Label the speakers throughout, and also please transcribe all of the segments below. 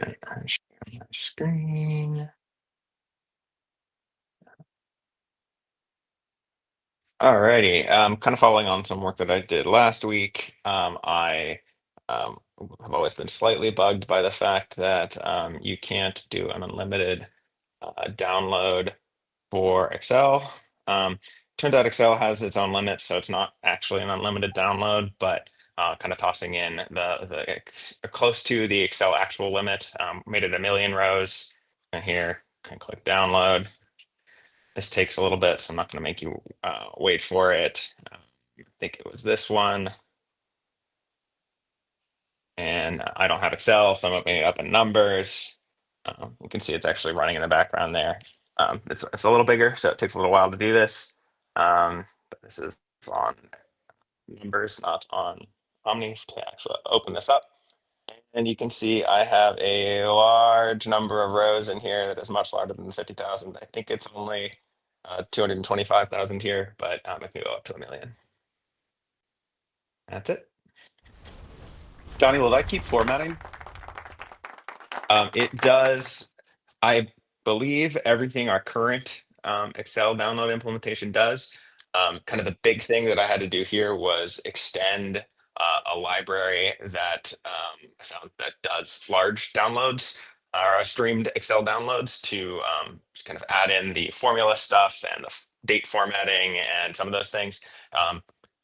Speaker 1: And I share my screen. Alrighty, kind of following on some work that I did last week. I have always been slightly bugged by the fact that you can't do an unlimited download for Excel. Turns out Excel has its own limits, so it's not actually an unlimited download, but kind of tossing in close to the Excel actual limit, made it 1,000,000 rows. And here, can click download. This takes a little bit, so I'm not going to make you wait for it. I think it was this one, and I don't have Excel, so I'm opening it up in Numbers. You can see it's actually running in the background there. It's a little bigger, so it takes a little while to do this. But this is on Numbers, not on Omni, to actually open this up. And you can see I have a large number of rows in here that is much larger than 50,000. I think it's only 225,000 here, but it can go up to 1,000,000. That's it.
Speaker 2: Johnny, will that keep formatting?
Speaker 1: It does. I believe everything our current Excel download implementation does. Kind of the big thing that I had to do here was extend a library that I found that does large downloads or streamed Excel downloads to just kind of add in the formula stuff and the date formatting and some of those things. Um,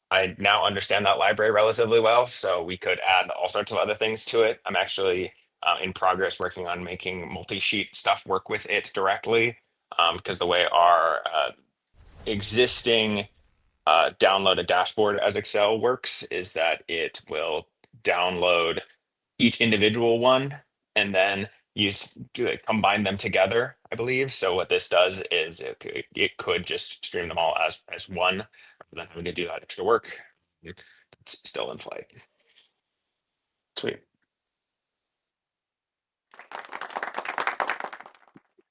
Speaker 1: I now understand that library relatively well, so we could add all sorts of other things to it. I'm actually in progress working on making multi-sheet stuff work with it directly, because the way our existing download a dashboard as Excel works is that it will download each individual one and then combine them together, I believe. So what this does is it could just stream them all as one rather than having to do that extra work. It's still in flight. Sweet.